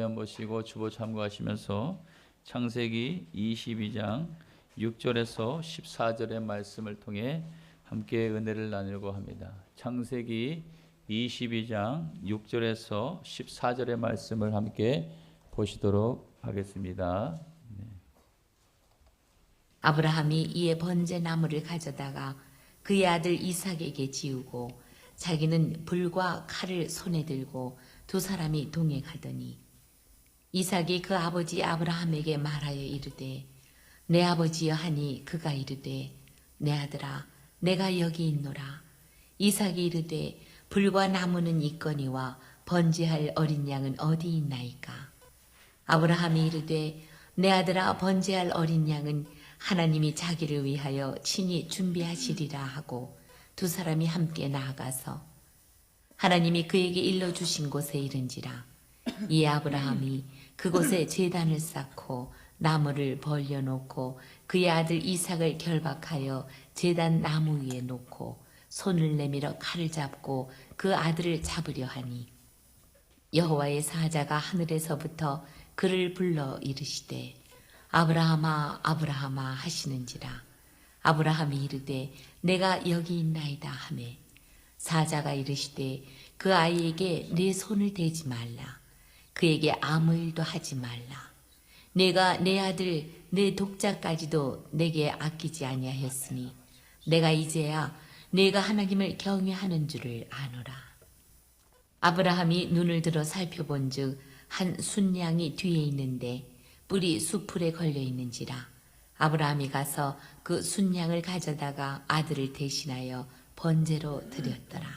화면 보시고 주보 참고하시면서 창세기 22장 6절에서 14절의 말씀을 통해 함께 은혜를 나누려고 합니다. 창세기 22장 6절에서 14절의 말씀을 함께 보시도록 하겠습니다. 아브라함이 이에 번제 나무를 가져다가 그의 아들 이삭에게 지우고 자기는 불과 칼을 손에 들고 두 사람이 동행하더니 이삭이 그 아버지 아브라함에게 말하여 이르되 내 아버지여 하니 그가 이르되 내 아들아 내가 여기 있노라. 이삭이 이르되 불과 나무는 있거니와 번제할 어린 양은 어디 있나이까. 아브라함이 이르되 내 아들아 번제할 어린 양은 하나님이 자기를 위하여 친히 준비하시리라 하고 두 사람이 함께 나아가서 하나님이 그에게 일러주신 곳에 이른지라. 이에 아브라함이 그곳에 제단을 쌓고 나무를 벌려놓고 그의 아들 이삭을 결박하여 제단 나무 위에 놓고 손을 내밀어 칼을 잡고 그 아들을 잡으려 하니 여호와의 사자가 하늘에서부터 그를 불러 이르시되 아브라함아 아브라함아 하시는지라. 아브라함이 이르되 내가 여기 있나이다 하매 사자가 이르시되 그 아이에게 내 손을 대지 말라. 그에게 아무 일도 하지 말라. 내가 내 아들 내 독자까지도 내게 아끼지 아니하였으니 내가 이제야 내가 하나님을 경외하는 줄을 아노라. 아브라함이 눈을 들어 살펴본즉 한 순양이 뒤에 있는데 뿔이 수풀에 걸려 있는지라. 아브라함이 가서 그 순양을 가져다가 아들을 대신하여 번제로 드렸더라.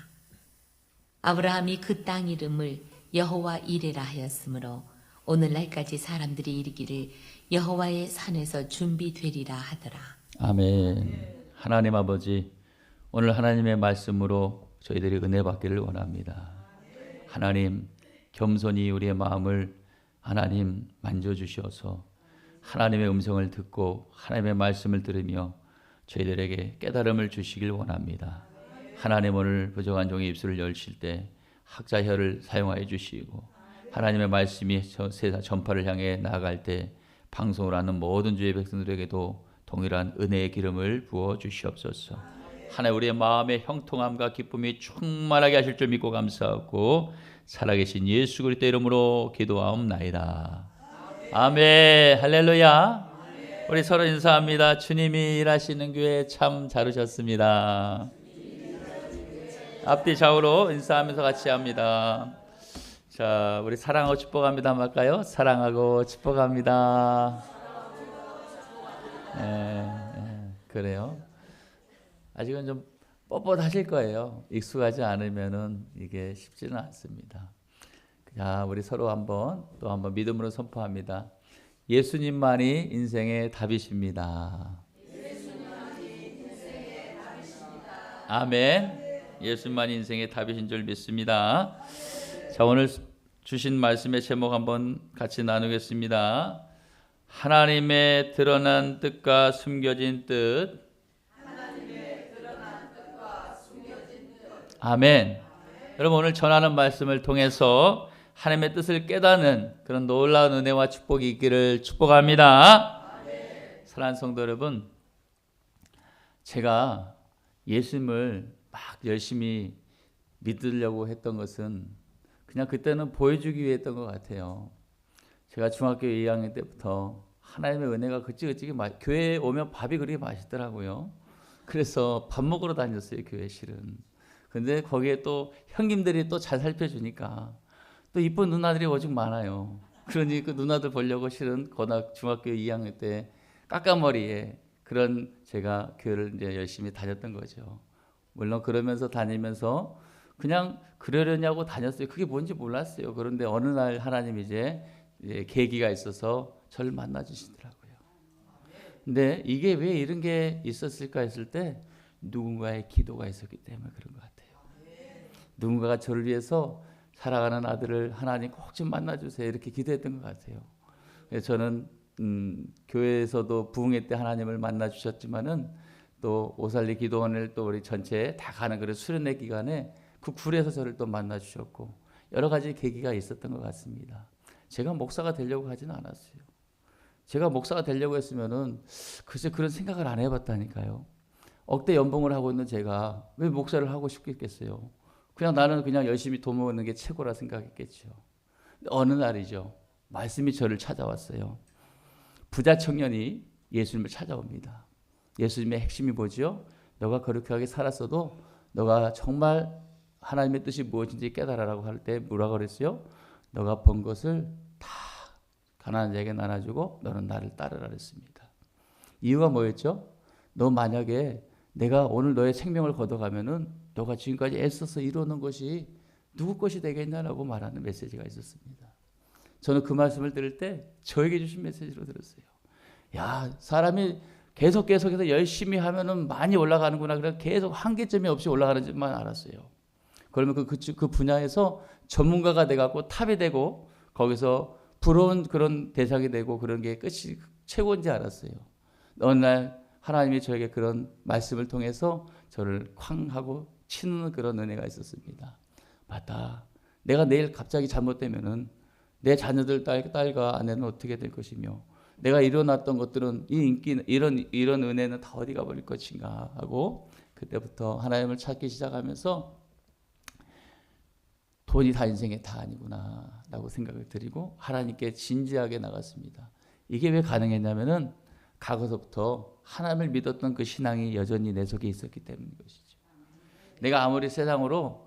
아브라함이 그 땅 이름을 여호와 이레라 하였으므로 오늘날까지 사람들이 이르기를 여호와의 산에서 준비되리라 하더라. 아멘. 하나님 아버지, 오늘 하나님의 말씀으로 저희들이 은혜 받기를 원합니다. 하나님, 겸손히 우리의 마음을 하나님 만져주셔서 하나님의 음성을 듣고 하나님의 말씀을 들으며 저희들에게 깨달음을 주시길 원합니다. 하나님, 오늘 부족한 종의 입술을 열실 때 학자혀를 사용하여 주시고 하나님의 말씀이 세상 전파를 향해 나아갈 때 방송을 하는 모든 주의 백성들에게도 동일한 은혜의 기름을 부어 주시옵소서. 하나님, 우리의 마음의 형통함과 기쁨이 충만하게 하실 줄 믿고 감사하고 살아계신 예수 그리스도 이름으로 기도하옵나이다. 아멘. 할렐루야. 우리 서로 인사합니다. 주님이 일하시는 교회 참 잘 오셨습니다. 앞뒤 좌우로 인사하면서 같이 합니다. 자, 우리 사랑하고 축복합니다 한번 할까요? 사랑하고 축복합니다. 그래요. 아직은 좀 뻣뻣하실 거예요. 익숙하지 않으면은 이게 쉽지는 않습니다. 자, 우리 서로 또 한번 믿음으로 선포합니다. 예수님만이 인생의 답이십니다. 아멘. 예수님만이 인생의 답이신 줄 믿습니다. 자, 오늘 주신 말씀의 제목 한번 같이 나누겠습니다. 하나님의 드러난 뜻과 숨겨진 뜻. 아멘. 여러분, 오늘 전하는 말씀을 통해서 하나님의 뜻을 깨닫는 그런 놀라운 은혜와 축복이 있기를 축복합니다. 사랑하는 성도 여러분, 제가 예수님을 막 열심히 믿으려고 했던 것은 그냥 그때는 보여주기 위해 했던 것 같아요. 제가 중학교 2학년 때부터 하나님의 은혜가 그찌그찌 교회에 오면 밥이 그렇게 맛있더라고요. 그래서 밥 먹으러 다녔어요, 교회 실은. 근데 거기에 또 형님들이 또 잘 살펴주니까 또 이쁜 누나들이 오직 많아요. 그러니 그 누나들 보려고 실은 중학교 2학년 때 까까머리에 그런 제가 교회를 이제 열심히 다녔던 거죠. 물론 그러면서 다니면서 그냥 그러려냐고 다녔어요. 그게 뭔지 몰랐어요. 그런데 어느 날 하나님이 이제 계기가 있어서 저를 만나 주시더라고요. 근데 이게 왜 이런 게 있었을까 했을 때 누군가의 기도가 있었기 때문에 그런 것 같아요. 누군가가 저를 위해서 살아가는 아들을 하나님 꼭 좀 만나주세요 이렇게 기도했던 것 같아요. 그래서 저는 교회에서도 부흥회 때 하나님을 만나 주셨지만은 또 오살리 기도원을 또 우리 전체 다 가는 그런 수련회 기간에 그 굴에서 저를 또 만나 주셨고 여러 가지 계기가 있었던 것 같습니다. 제가 목사가 되려고 하진 않았어요. 제가 목사가 되려고 했으면은 글쎄 그런 생각을 안 해봤다니까요. 억대 연봉을 하고 있는 제가 왜 목사를 하고 싶겠어요. 그냥 나는 그냥 열심히 돈 모으는 게 최고라 생각했겠죠. 어느 날이죠. 말씀이 저를 찾아왔어요. 부자 청년이 예수님을 찾아옵니다. 예수님의 핵심이 뭐죠? 너가 거룩하게 살았어도 너가 정말 하나님의 뜻이 무엇인지 깨달아라고 할 때 뭐라고 그랬어요? 너가 번 것을 다 가난한 자에게 나눠주고 너는 나를 따르라 그랬습니다. 이유가 뭐였죠? 너 만약에 내가 오늘 너의 생명을 걷어가면은 너가 지금까지 애써서 이루는 것이 누구 것이 되겠냐라고 말하는 메시지가 있었습니다. 저는 그 말씀을 들을 때 저에게 주신 메시지로 들었어요. 야, 사람이 계속해서 열심히 하면은 많이 올라가는구나. 그래 계속 한계점이 없이 올라가는 줄만 알았어요. 그러면 그 분야에서 전문가가 돼갖고 탑이 되고 거기서 부러운 그런 대상이 되고 그런 게 끝이 최고인지 알았어요. 어느 날 하나님이 저에게 그런 말씀을 통해서 저를 쾅 하고 치는 그런 은혜가 있었습니다. 맞다. 내가 내일 갑자기 잘못되면은 내 자녀들 딸과 아내는 어떻게 될 것이며 내가 일어났던 것들은 이 인기 이런 은혜는 다 어디 가버릴 것인가 하고 그때부터 하나님을 찾기 시작하면서 돈이 다 인생의 다 아니구나 라고 생각을 드리고 하나님께 진지하게 나갔습니다. 이게 왜 가능했냐면은 과거서부터 하나님을 믿었던 그 신앙이 여전히 내 속에 있었기 때문인 것이죠. 내가 아무리 세상으로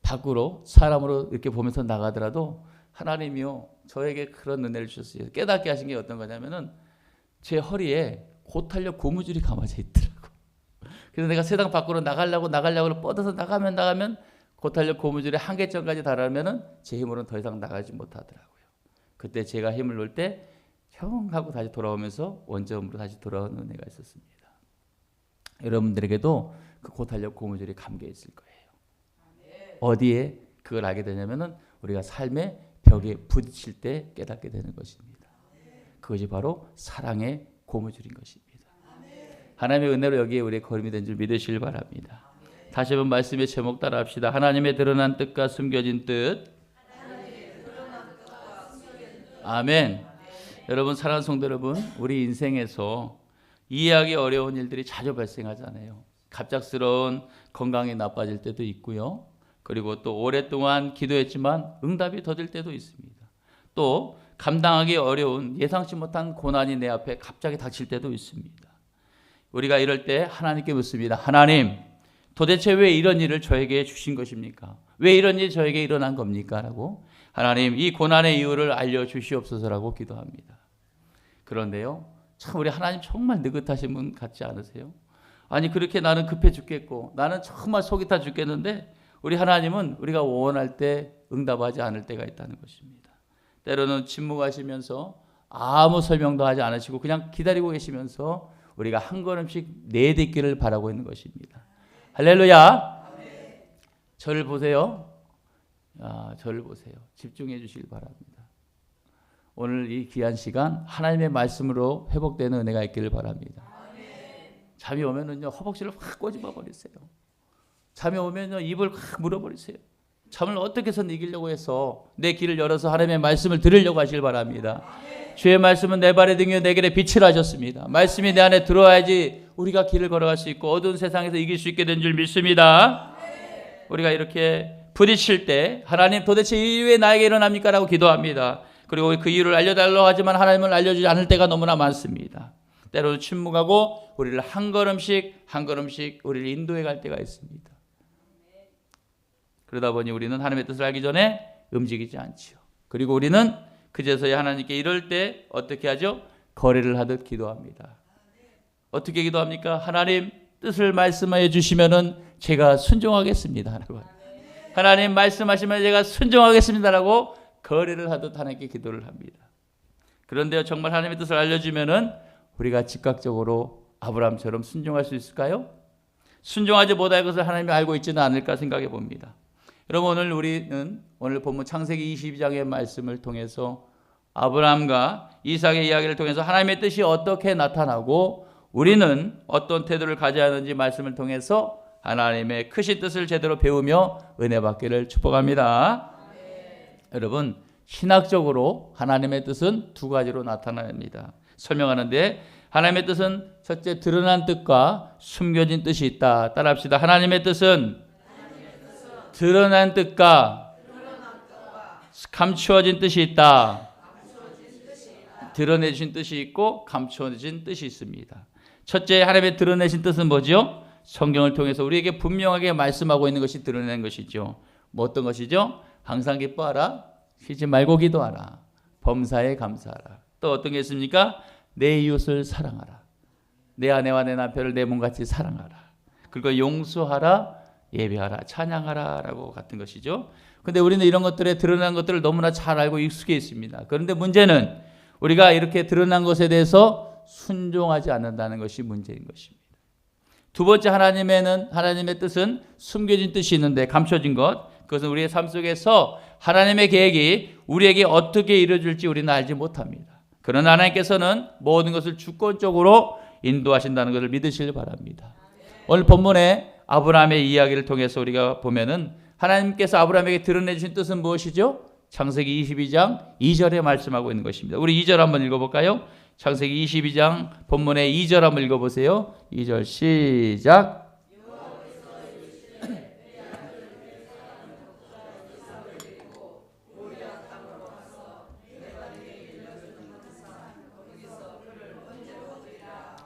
밖으로 사람으로 이렇게 보면서 나가더라도 하나님이요 저에게 그런 은혜를 주셨어요. 깨닫게 하신 게 어떤 거냐면은 제 허리에 고탄력 고무줄이 감아져 있더라고. 그래서 내가 세상 밖으로 나가려고 뻗어서 나가면 고탄력 고무줄의 한계점까지 달하면은 제 힘으로는 더 이상 나가지 못하더라고요. 그때 제가 힘을 놓을 때 형 하고 다시 돌아오면서 원점으로 다시 돌아오는 은혜가 있었습니다. 여러분들에게도 그 고탄력 고무줄이 감겨 있을 거예요. 어디에 그걸 알게 되냐면은 우리가 삶의 벽에 부딪힐 때 깨닫게 되는 것입니다. 그것이 바로 사랑의 고무줄인 것입니다. 하나님의 은혜로 여기에 우리의 걸음이 된 줄 믿으시길 바랍니다. 다시 한번 말씀의 제목 따라 합시다. 하나님의 드러난 뜻과 숨겨진 뜻. 아멘. 여러분 사랑하는 성도 여러분, 우리 인생에서 이해하기 어려운 일들이 자주 발생하잖아요. 갑작스러운 건강이 나빠질 때도 있고요. 그리고 또 오랫동안 기도했지만 응답이 더딜 때도 있습니다. 또 감당하기 어려운 예상치 못한 고난이 내 앞에 갑자기 닥칠 때도 있습니다. 우리가 이럴 때 하나님께 묻습니다. 하나님, 도대체 왜 이런 일을 저에게 주신 것입니까? 왜 이런 일이 저에게 일어난 겁니까? 라고 하나님 이 고난의 이유를 알려주시옵소서라고 기도합니다. 그런데요, 참 우리 하나님 정말 느긋하신 분 같지 않으세요? 아니 그렇게 나는 급해 죽겠고 나는 정말 속이 타 죽겠는데 우리 하나님은 우리가 원할 때 응답하지 않을 때가 있다는 것입니다. 때로는 침묵하시면서 아무 설명도 하지 않으시고 그냥 기다리고 계시면서 우리가 한 걸음씩 내딛기를 바라고 있는 것입니다. 할렐루야. 저를 보세요. 저를 보세요. 집중해 주시길 바랍니다. 오늘 이 귀한 시간 하나님의 말씀으로 회복되는 은혜가 있기를 바랍니다. 잠이 오면은요 허벅지를 확 꼬집어 버리세요. 잠이 오면요 입을 확 물어버리세요. 잠을 어떻게 해서 이기려고 해서 내 길을 열어서 하나님의 말씀을 들으려고 하시길 바랍니다. 주의 말씀은 내 발의 등이요 내 길의 빛이라 하셨습니다. 말씀이 내 안에 들어와야지 우리가 길을 걸어갈 수 있고 어두운 세상에서 이길 수 있게 된 줄 믿습니다. 우리가 이렇게 부딪힐 때 하나님 도대체 이 왜 나에게 일어납니까? 라고 기도합니다. 그리고 그 이유를 알려달라고 하지만 하나님은 알려주지 않을 때가 너무나 많습니다. 때로는 침묵하고 우리를 한 걸음씩 우리를 인도해 갈 때가 있습니다. 그러다 보니 우리는 하나님의 뜻을 알기 전에 움직이지 않지요. 그리고 우리는 그제서야 하나님께 이럴 때 어떻게 하죠? 거래를 하듯 기도합니다. 어떻게 기도합니까? 하나님 뜻을 말씀해 주시면은 제가 순종하겠습니다. 하나님 말씀하시면 제가 순종하겠습니다라고 거래를 하듯 하나님께 기도를 합니다. 그런데요, 정말 하나님의 뜻을 알려주면은 우리가 즉각적으로 아브라함처럼 순종할 수 있을까요? 순종하지 못할 것을 하나님이 알고 있지는 않을까 생각해 봅니다. 여러분 우리는 오늘 본문 창세기 22장의 말씀을 통해서 아브라함과 이삭의 이야기를 통해서 하나님의 뜻이 어떻게 나타나고 우리는 어떤 태도를 가져야 하는지 말씀을 통해서 하나님의 크신 뜻을 제대로 배우며 은혜 받기를 축복합니다. 여러분 신학적으로 하나님의 뜻은 두 가지로 나타납니다. 설명하는데 하나님의 뜻은 첫째 드러난 뜻과 숨겨진 뜻이 있다. 따라합시다. 하나님의 뜻은 드러난 뜻과 감추어진 뜻이 있다. 드러내신 뜻이 있고 감추어진 뜻이 있습니다. 첫째 하나님의 드러내신 뜻은 뭐죠? 성경을 통해서 우리에게 분명하게 말씀하고 있는 것이 드러낸 것이죠. 뭐 어떤 것이죠? 항상 기뻐하라. 쉬지 말고 기도하라. 범사에 감사하라. 또 어떤 게 있습니까? 내 이웃을 사랑하라. 내 아내와 내 남편을 내 몸같이 사랑하라. 그리고 용서하라. 예배하라. 찬양하라. 라고 같은 것이죠. 그런데 우리는 이런 것들에 드러난 것들을 너무나 잘 알고 익숙해 있습니다. 그런데 문제는 우리가 이렇게 드러난 것에 대해서 순종하지 않는다는 것이 문제인 것입니다. 두 번째 하나님의 뜻은 숨겨진 뜻이 있는데 감춰진 것. 그것은 우리의 삶 속에서 하나님의 계획이 우리에게 어떻게 이루어질지 우리는 알지 못합니다. 그러나 하나님께서는 모든 것을 주권적으로 인도하신다는 것을 믿으시길 바랍니다. 오늘 본문에 아브라함의 이야기를 통해서 우리가 보면은 하나님께서 아브라함에게 드러내주신 뜻은 무엇이죠? 창세기 22장 2절에 말씀하고 있는 것입니다. 우리 2절 한번 읽어볼까요? 창세기 22장 본문의 2절 한번 읽어보세요. 2절 시작.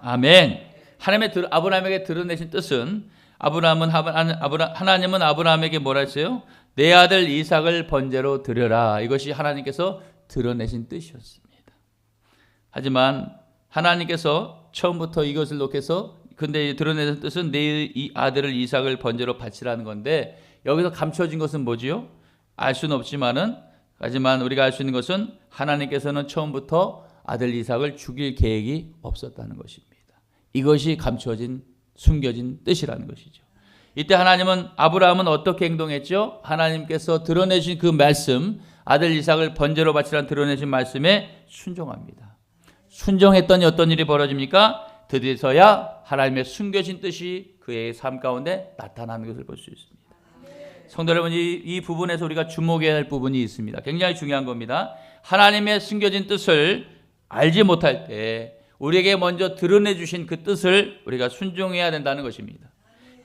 아멘. 아브라함에게 드러내신 뜻은 하나님은 아브라함에게 뭐라 했어요? 내 아들 이삭을 번제로 드려라. 이것이 하나님께서 드러내신 뜻이었습니다. 하지만 하나님께서 처음부터 이것을 놓고서 근데 드러내신 뜻은 내 아들을 이삭을 번제로 바치라는 건데 여기서 감춰진 것은 뭐지요? 알 수는 없지만은 하지만 우리가 알 수 있는 것은 하나님께서는 처음부터 아들 이삭을 죽일 계획이 없었다는 것입니다. 이것이 감춰진 숨겨진 뜻이라는 것이죠. 이때 아브라함은 어떻게 행동했죠? 하나님께서 드러내신 그 말씀, 아들 이삭을 번제로 바치라는 드러내신 말씀에 순종합니다. 순종했더니 어떤 일이 벌어집니까? 드디어야 하나님의 숨겨진 뜻이 그의 삶 가운데 나타나는 것을 볼 수 있습니다. 성도 여러분, 이 부분에서 우리가 주목해야 할 부분이 있습니다. 굉장히 중요한 겁니다. 하나님의 숨겨진 뜻을 알지 못할 때 우리에게 먼저 드러내 주신 그 뜻을 우리가 순종해야 된다는 것입니다.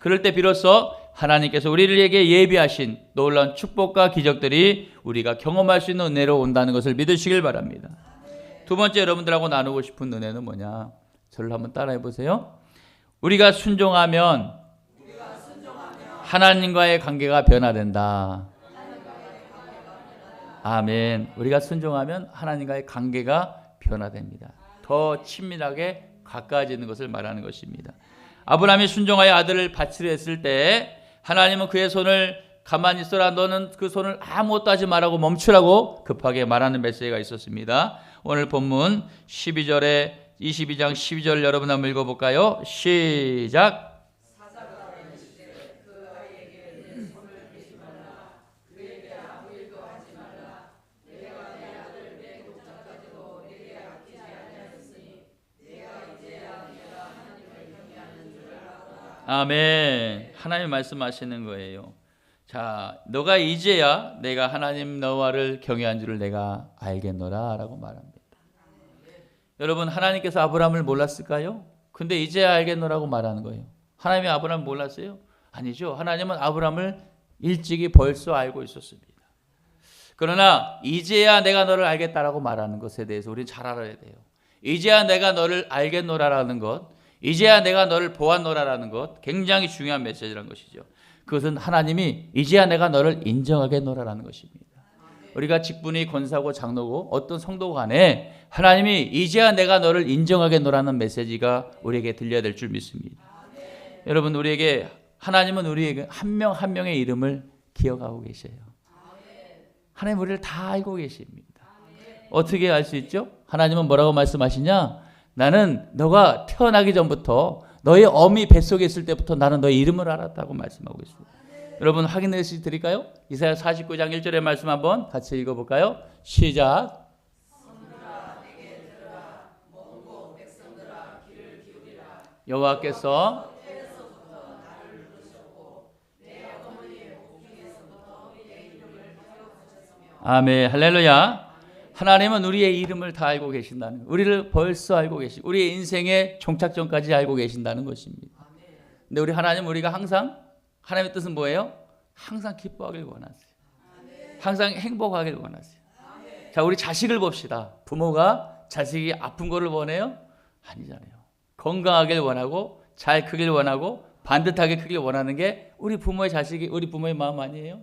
그럴 때 비로소 하나님께서 우리에게 예비하신 놀라운 축복과 기적들이 우리가 경험할 수 있는 은혜로 온다는 것을 믿으시길 바랍니다. 두 번째 여러분들하고 나누고 싶은 은혜는 뭐냐? 저를 한번 따라해 보세요. 우리가 순종하면 하나님과의 관계가 변화된다. 아멘. 우리가 순종하면 하나님과의 관계가 변화됩니다. 더 친밀하게 가까워지는 것을 말하는 것입니다. 아브라함이 순종하여 아들을 바치려 했을 때 하나님은 그의 손을 가만히 있어라, 너는 그 손을 아무것도 하지 말라고 멈추라고 급하게 말하는 메시지가 있었습니다. 오늘 본문 22장 12절 여러분 한번 읽어볼까요? 시작. 아멘. 하나님 말씀하시는 거예요. 자, 너가 이제야 내가 하나님 너와를 경외한 줄을 내가 알겠노라 라고 말합니다. 여러분, 하나님께서 아브라함을 몰랐을까요? 근데 이제야 알겠노라고 말하는 거예요. 하나님이 아브라함을 몰랐어요? 아니죠. 하나님은 아브라함을 일찍이 벌써 알고 있었습니다. 그러나 이제야 내가 너를 알겠다라고 말하는 것에 대해서 우리는 잘 알아야 돼요. 이제야 내가 너를 알겠노라라는 것, 이제야 내가 너를 보았노라라는 것, 굉장히 중요한 메시지라는 것이죠. 그것은 하나님이 이제야 내가 너를 인정하겠노라라는 것입니다. 우리가 직분이 권사고 장로고 어떤 성도 간에 하나님이 이제야 내가 너를 인정하겠노라는 메시지가 우리에게 들려야 될 줄 믿습니다. 여러분, 하나님은 우리에게 한 명 한 명의 이름을 기억하고 계셔요. 하나님 우리를 다 알고 계십니다. 어떻게 알 수 있죠? 하나님은 뭐라고 말씀하시냐? 나는 너가 태어나기 전부터 너의 어미 뱃속에 있을 때부터 나는 너의 이름을 알았다고 말씀하고 있습니다. 여러분, 확인해 드릴까요? 이사야 49장 1절의 말씀 한번 같이 읽어볼까요? 시작. 여호와께서 아멘. 할렐루야. 하나님은 우리의 이름을 다 알고 계신다는, 우리를 벌써 알고 계시고 우리의 인생의 종착점까지 알고 계신다는 것입니다. 근데 우리 하나님, 우리가 항상, 하나님의 뜻은 뭐예요? 항상 기뻐하길 원하세요. 항상 행복하길 원하세요. 자, 우리 자식을 봅시다. 부모가 자식이 아픈 거를 원해요? 아니잖아요. 건강하길 원하고 잘 크길 원하고 반듯하게 크길 원하는 게 우리 부모의 자식이, 우리 부모의 마음 아니에요?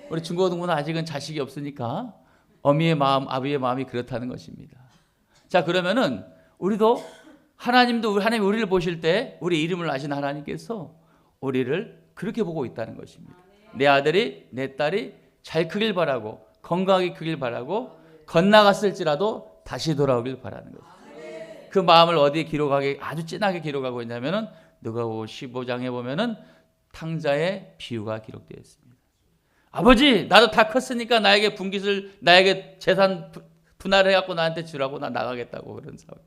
우리 중고등부는 아직은 자식이 없으니까 어미의 마음, 아비의 마음이 그렇다는 것입니다. 자, 그러면은 우리도, 하나님도, 하나님 우리를 보실 때 우리 이름을 아신 하나님께서 우리를 그렇게 보고 있다는 것입니다. 내 아들이, 내 딸이 잘 크길 바라고 건강하게 크길 바라고 건나갔을지라도 다시 돌아오길 바라는 거죠. 그 마음을 어디에 기록하게, 아주 진하게 기록하고 있냐면은 누가복음 15장에 보면은 탕자의 비유가 기록되어 있습니다. 아버지, 나도 다 컸으니까 나에게 분깃을, 나에게 재산 분할해 갖고 나한테 주라고, 나 나가겠다고 그런 사람.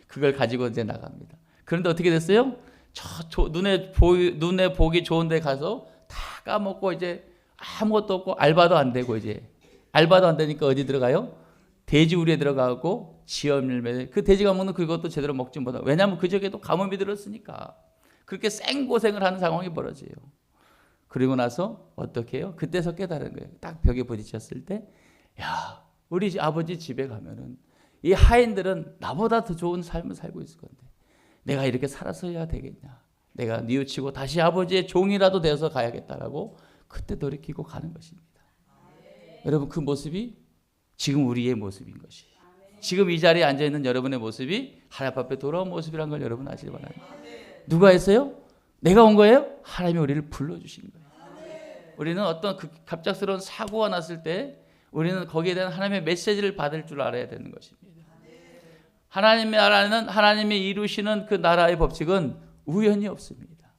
그걸 가지고 이제 나갑니다. 그런데 어떻게 됐어요? 눈에 보기 좋은 데 가서 다 까먹고 이제 아무것도 없고 알바도 안 되고, 이제 알바도 안 되니까 어디 들어가요? 돼지 우리에 들어가고 지엄일매, 그 돼지가 먹는 그것도 제대로 먹지 못하고, 왜냐하면 그저께도 가뭄이 들었으니까 그렇게 생고생을 하는 상황이 벌어져요. 그리고 나서 어떻게 해요? 그때서 깨달은 거예요. 딱 벽에 부딪혔을 때, 야, 우리 아버지 집에 가면은 이 하인들은 나보다 더 좋은 삶을 살고 있을 건데 내가 이렇게 살아서야 되겠냐? 내가 뉘우치고 다시 아버지의 종이라도 되어서 가야겠다라고 그때 돌이키고 가는 것입니다. 여러분, 그 모습이 지금 우리의 모습인 것이, 지금 이 자리에 앉아있는 여러분의 모습이 하나님 앞에 돌아온 모습이란 걸 여러분 아시기 바랍니다. 누가 했어요? 내가 온 거예요? 하나님이 우리를 불러주신 거예요. 우리는 어떤 그 갑작스러운 사고가 났을 때 우리는 거기에 대한 하나님의 메시지를 받을 줄 알아야 되는 것입니다. 하나님의 나라는, 하나님이 이루시는 그 나라의 법칙은 우연이 없습니다.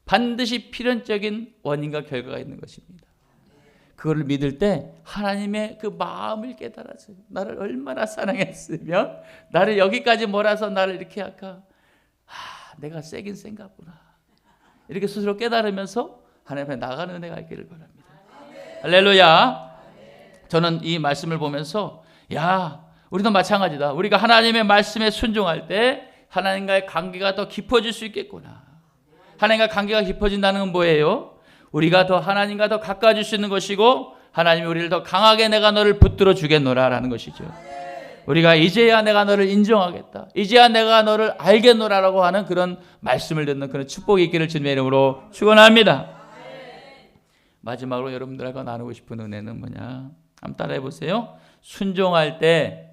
반드시 필연적인 원인과 결과가 있는 것입니다. 그걸 믿을 때 하나님의 그 마음을 깨달아서요. 나를 얼마나 사랑했으면 나를 여기까지 몰아서 나를 이렇게 할까? 내가 세긴 센가 보나. 이렇게 스스로 깨달으면서 하나님 앞에 나가는 은혜가 있기를 바랍니다. 할렐루야. 저는 이 말씀을 보면서, 야, 우리도 마찬가지다. 우리가 하나님의 말씀에 순종할 때 하나님과의 관계가 더 깊어질 수 있겠구나. 하나님과 관계가 깊어진다는 건 뭐예요? 우리가 더 하나님과 더 가까워질 수 있는 것이고, 하나님이 우리를 더 강하게 내가 너를 붙들어 주겠노라 라는 것이죠. 우리가 이제야 내가 너를 인정하겠다, 이제야 내가 너를 알겠노라라고 하는 그런 말씀을 듣는 그런 축복이 있기를 주님의 이름으로 축원합니다. 마지막으로 여러분들과 나누고 싶은 은혜는 뭐냐? 한번 따라해 보세요. 순종할 때,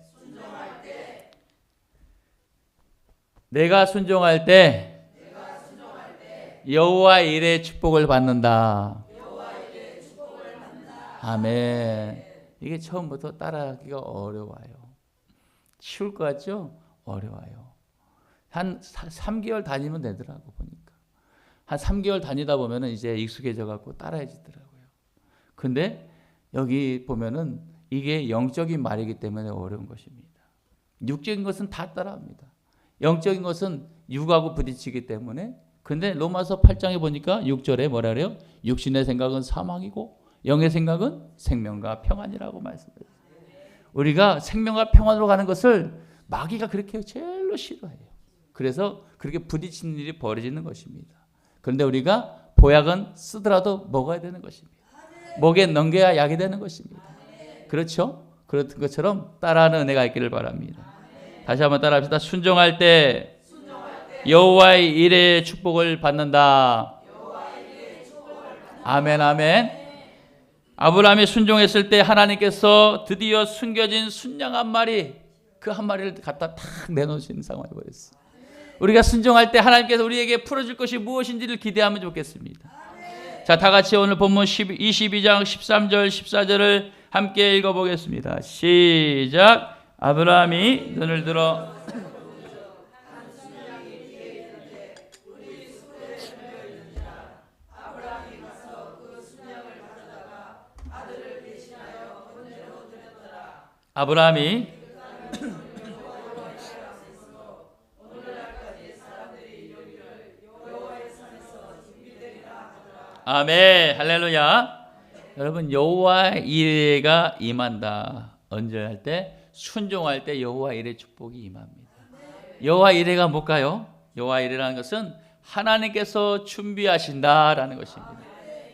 내가 순종할 때 여호와 일의 축복을 받는다. 아멘. 이게 처음부터 따라하기가 어려워요. 쉬울 것 같죠? 어려워요. 한 3개월 다니면 되더라고, 보니까. 한 3개월 다니다 보면은 이제 익숙해져 갖고 따라해지더라고요. 근데 여기 보면은 이게 영적인 말이기 때문에 어려운 것입니다. 육적인 것은 다 따라합니다. 영적인 것은 육하고 부딪히기 때문에. 근데 로마서 8장에 보니까 6절에 뭐라 그래요? 육신의 생각은 사망이고 영의 생각은 생명과 평안이라고 말씀해요. 우리가 생명과 평안으로 가는 것을 마귀가 그렇게 제일로 싫어해요. 그래서 그렇게 부딪히는 일이 벌어지는 것입니다. 그런데 우리가 보약은 쓰더라도 먹어야 되는 것입니다. 목에 넘겨야 약이 되는 것입니다. 그렇죠? 그런 것처럼 따라하는 은혜가 있기를 바랍니다. 다시 한번 따라합시다. 순종할 때 여호와의 일의 축복을 받는다. 아멘, 아멘. 아브라함이 순종했을 때 하나님께서 드디어 숨겨진 순양 한 마리, 그 한 마리를 갖다 탁 내놓으시는 상황이 벌었어요. 우리가 순종할 때 하나님께서 우리에게 풀어줄 것이 무엇인지를 기대하면 좋겠습니다. 자, 다 같이 오늘 본문 22장 13절 14절을 함께 읽어보겠습니다. 시작. 아브라함이 눈을 들어 아브라함이 아멘, 할렐루야. 여러분 여호와 이레가 임한다. 언제 할 때? 순종할 때 여호와 이레 축복이 임합니다. 여호와 이레가 뭘까요? 여호와 이레라는 것은 하나님께서 준비하신다라는 것입니다.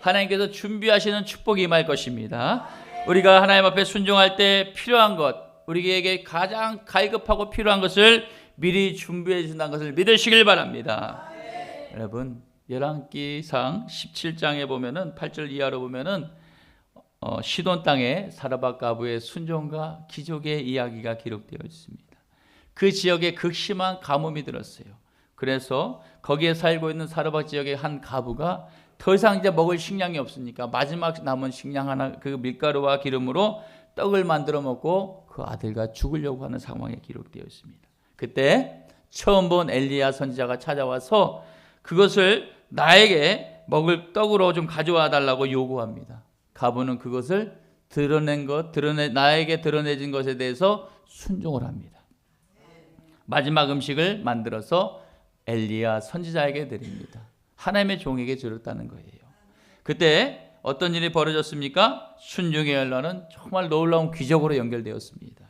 하나님께서 준비하시는 축복이 임할 것입니다. 우리가 하나님 앞에 순종할 때 필요한 것, 우리에게 가장 갈급하고 필요한 것을 미리 준비해 주신다는 것을 믿으시길 바랍니다. 여러분 열왕기상 17장에 보면은 8절 이하로 보면은 시돈 땅에 사르밧 가부의 순종과 기적의 이야기가 기록되어 있습니다. 그 지역에 극심한 가뭄이 들었어요. 그래서 거기에 살고 있는 사르밧 지역의 한 가부가 더 이상 이제 먹을 식량이 없으니까 마지막 남은 식량 하나, 그 밀가루와 기름으로 떡을 만들어 먹고 그 아들과 죽으려고 하는 상황에 기록되어 있습니다. 그때 처음 본 엘리야 선지자가 찾아와서 그것을 나에게 먹을 떡으로 좀 가져와 달라고 요구합니다. 가부는 그것을 나에게 드러내진 것에 대해서 순종을 합니다. 마지막 음식을 만들어서 엘리야 선지자에게 드립니다. 하나님의 종에게 드렸다는 거예요. 그때 어떤 일이 벌어졌습니까? 순종의 연락은 정말 놀라운 기적으로 연결되었습니다.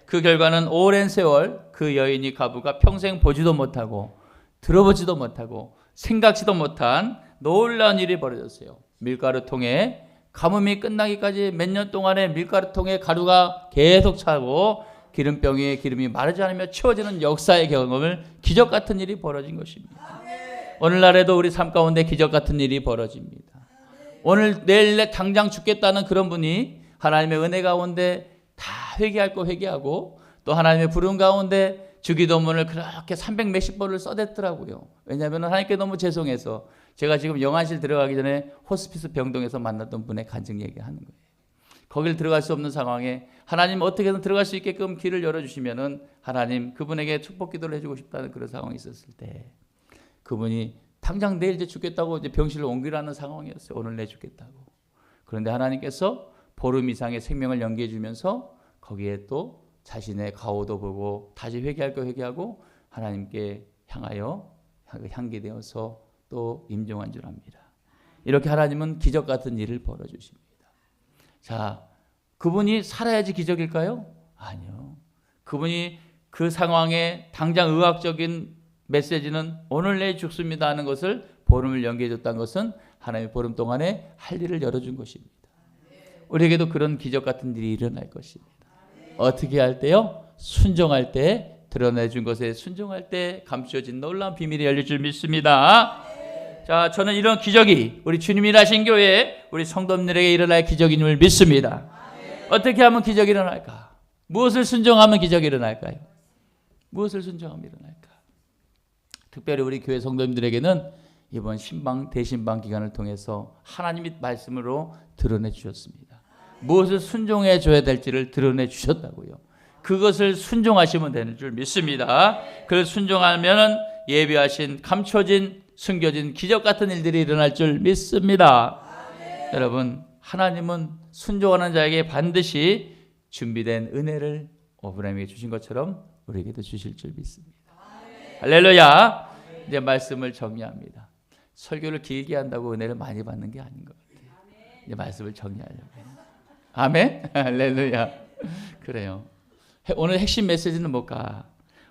그 결과는 오랜 세월 그 여인이 가부가 평생 보지도 못하고 들어보지도 못하고 생각지도 못한 놀라운 일이 벌어졌어요. 밀가루통에 가뭄이 끝나기까지 몇 년 동안에 밀가루통에 가루가 계속 차고 기름병에 기름이 마르지 않으며 채워지는 역사의 경험을 기적 같은 일이 벌어진 것입니다. 오늘날에도 우리 삶 가운데 기적 같은 일이 벌어집니다. 오늘 내일 당장 죽겠다는 그런 분이 하나님의 은혜 가운데 다 회개할 거 회개하고 또 하나님의 부름 가운데 주기도문을 그렇게 300 몇십 번을 써댔더라고요. 왜냐하면 하나님께 너무 죄송해서 제가 지금 영안실 들어가기 전에 호스피스 병동에서 만났던 분의 간증 얘기하는 거예요. 거길 들어갈 수 없는 상황에 하나님 어떻게든 들어갈 수 있게끔 길을 열어주시면은 하나님 그분에게 축복 기도를 해주고 싶다는 그런 상황이 있었을 때 그분이 당장 내일 이제 죽겠다고 이제 병실을 옮기라는 상황이었어요. 오늘 내 죽겠다고. 그런데 하나님께서 보름 이상의 생명을 연기해 주면서 거기에 또 자신의 가오도 보고 다시 회개할 거 회개하고 하나님께 향하여 향기되어서 또 임종한 줄 압니다. 이렇게 하나님은 기적 같은 일을 벌어주십니다. 자, 그분이 살아야지 기적일까요? 아니요. 그분이 그 상황에 당장 의학적인 메시지는 오늘 내일 죽습니다 하는 것을 보름을 연기해 줬다는 것은 하나님의 보름 동안에 할 일을 열어준 것입니다. 우리에게도 그런 기적 같은 일이 일어날 것입니다. 어떻게 할 때요? 순종할 때, 드러내준 것에 순종할 때 감추어진 놀라운 비밀이 열릴 줄 믿습니다. 자, 저는 이런 기적이 우리 주님이 일하신 교회에 우리 성도님들에게 일어날 기적인 줄 믿습니다. 어떻게 하면 기적이 일어날까? 무엇을 순종하면 기적이 일어날까요? 무엇을 순종하면 일어날까? 특별히 우리 교회 성도님들에게는 이번 신방 대신방 기간을 통해서 하나님의 말씀으로 드러내 주셨습니다. 무엇을 순종해 줘야 될지를 드러내 주셨다고요. 그것을 순종하시면 되는 줄 믿습니다. 그걸 순종하면 예비하신 감춰진 숨겨진 기적 같은 일들이 일어날 줄 믿습니다. 여러분, 하나님은 순종하는 자에게 반드시 준비된 은혜를 아브라함에게 주신 것처럼 우리에게도 주실 줄 믿습니다. 할렐루야. 이제 말씀을 정리합니다. 설교를 길게 한다고 은혜를 많이 받는 게 아닌 것 같아요. 이제 말씀을 정리하려고 해요. 아멘. 할렐루야. 그래요. 오늘 핵심 메시지는 뭘까?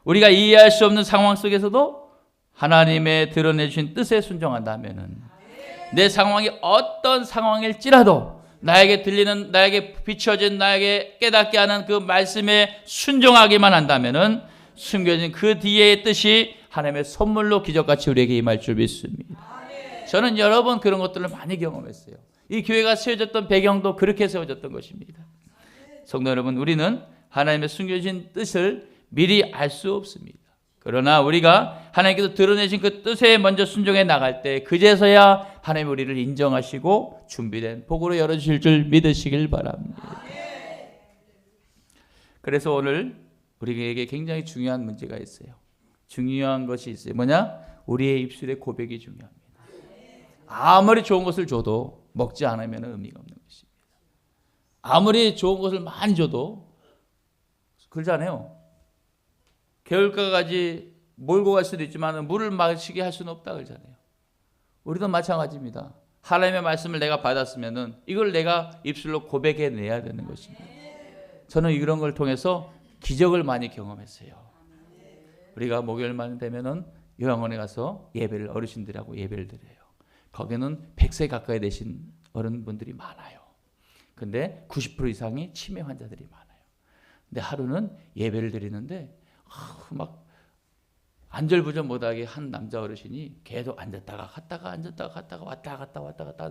우리가 이해할 수 없는 상황 속에서도 하나님의 드러내주신 뜻에 순종한다면은 내 상황이 어떤 상황일지라도 나에게 들리는, 나에게 비춰진, 나에게 깨닫게 하는 그 말씀에 순종하기만 한다면은 숨겨진 그 뒤의 뜻이 하나님의 선물로 기적같이 우리에게 임할 줄 믿습니다. 저는 여러 번 그런 것들을 많이 경험했어요. 이 교회가 세워졌던 배경도 그렇게 세워졌던 것입니다. 성도 여러분, 우리는 하나님의 숨겨진 뜻을 미리 알 수 없습니다. 그러나 우리가 하나님께서 드러내신 그 뜻에 먼저 순종해 나갈 때 그제서야 하나님 우리를 인정하시고 준비된 복으로 열어주실 줄 믿으시길 바랍니다. 그래서 오늘 우리에게 굉장히 중요한 문제가 있어요. 중요한 것이 있어요. 뭐냐? 우리의 입술의 고백이 중요합니다. 아무리 좋은 것을 줘도 먹지 않으면 의미가 없는 것입니다. 아무리 좋은 것을 많이 줘도 그러잖아요. 개울가까지 몰고 갈 수도 있지만 물을 마시게 할 수는 없다 그러잖아요. 우리도 마찬가지입니다. 하나님의 말씀을 내가 받았으면은 이걸 내가 입술로 고백해 내야 되는 것입니다. 저는 이런 걸 통해서 기적을 많이 경험했어요. 우리가 목요일만 되면은 요양원에 가서 예배를 어르신들하고 예배를 드려요. 거기는 100세 가까이 되신 어른분들이 많아요. 근데 90% 이상이 치매 환자들이 많아요. 근데 하루는 예배를 드리는데 막 안절부절 못하게 한 남자 어르신이 계속 앉았다가 갔다가 앉았다가 갔다가 왔다 갔다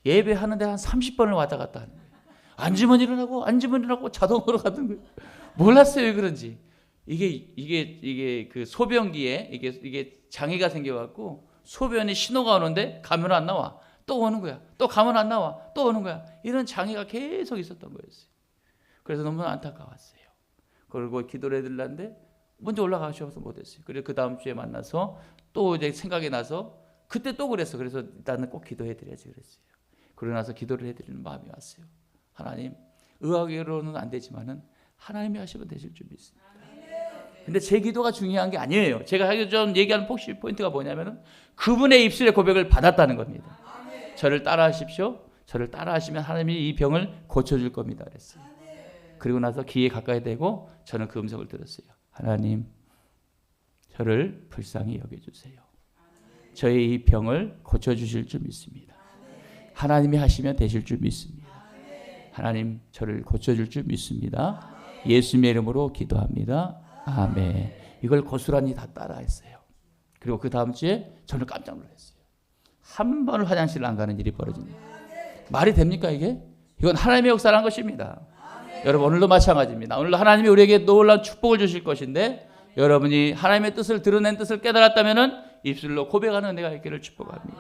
예배하는데 한 30번을 왔다 갔다 하는 거예요. 앉으면 일어나고 자동으로 가는 거예요. 몰랐어요, 왜 그런지. 이게 그 소변기에 이게 장애가 생겨갖고 소변이 신호가 오는데 가면 안 나와. 또 오는 거야. 또 가면 안 나와. 또 오는 거야. 이런 장애가 계속 있었던 거였어요. 그래서 너무 안타까웠어요. 그리고 기도를 해드리려는데 먼저 올라가셔서 못했어요. 그래서 그 다음 주에 만나서 또 이제 생각이 나서 그때 또 그랬어. 그래서 나는 꼭 기도해드려야지 그랬어요. 그러고 나서 기도를 해드리는 마음이 왔어요. 하나님, 의학으로는 안 되지만은 하나님이 하시면 되실 줄 믿습니다. 근데 제 기도가 중요한 게 아니에요. 제가 좀 얘기하는 포인트가 뭐냐면은 그분의 입술의 고백을 받았다는 겁니다. 저를 따라하십시오. 저를 따라하시면 하나님이 이 병을 고쳐줄 겁니다. 그랬어요. 그리고 나서 귀에 가까이 대고 저는 그 음성을 들었어요. 하나님, 저를 불쌍히 여겨주세요. 저의 이 병을 고쳐주실 줄 믿습니다. 하나님이 하시면 되실 줄 믿습니다. 하나님, 저를 고쳐줄 줄 믿습니다. 예수님의 이름으로 기도합니다. 아멘. 이걸 고스란히 다 따라했어요. 그리고 그 다음 주에 저는 깜짝 놀랐어요. 한 번을 화장실 안 가는 일이 벌어집니다. 말이 됩니까 이게? 이건 하나님의 역사라는 것입니다. 여러분, 오늘도 마찬가지입니다. 오늘도 하나님이 우리에게 놀라운 축복을 주실 것인데 여러분이 하나님의 뜻을 드러낸 뜻을 깨달았다면 입술로 고백하는 은혜가 있기를 축복합니다.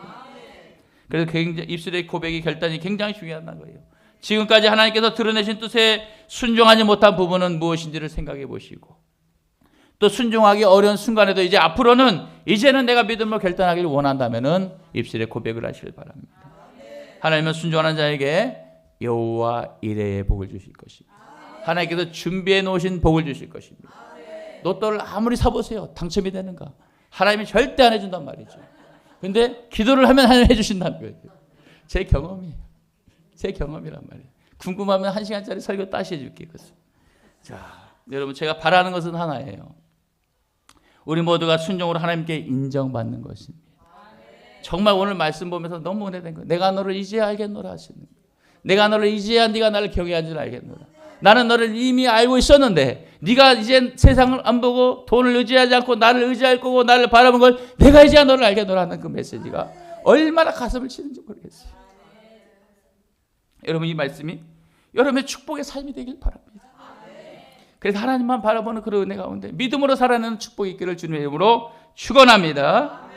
그래서 입술의 고백이 결단이 굉장히 중요하다는 거예요. 지금까지 하나님께서 드러내신 뜻에 순종하지 못한 부분은 무엇인지를 생각해 보시고 또 순종하기 어려운 순간에도 이제 앞으로는 이제는 내가 믿음으로 결단하기를 원한다면은 입술에 고백을 하시길 바랍니다. 하나님은 순종하는 자에게 여호와 이레의 복을 주실 것입니다. 하나님께서 준비해 놓으신 복을 주실 것입니다. 로또를 아무리 사보세요. 당첨이 되는가? 하나님이 절대 안 해준단 말이죠. 근데 기도를 하면 하나님 해주신다는 거예요. 제 경험이에요. 제 경험이란 말이에요. 궁금하면 1시간짜리 설교 다시 해줄게요. 자, 여러분, 제가 바라는 것은 하나예요. 우리 모두가 순종으로 하나님께 인정받는 것입니다. 정말 오늘 말씀 보면서 너무 은혜된 거예요. 내가 너를 이제야 알겠노라 하시는 거예요. 내가 너를 이제야 네가 나를 경외한 줄 알겠노라. 나는 너를 이미 알고 있었는데 네가 이제 세상을 안 보고 돈을 의지하지 않고 나를 의지할 거고 나를 바라본 걸 내가 이제야 너를 알겠노라 하는 그 메시지가 얼마나 가슴을 치는지 모르겠어요. 여러분, 이 말씀이 여러분의 축복의 삶이 되길 바랍니다. 그래서 하나님만 바라보는 그런 은혜 가운데 믿음으로 살아내는 축복이 있기를 주님의 이름으로 축원합니다.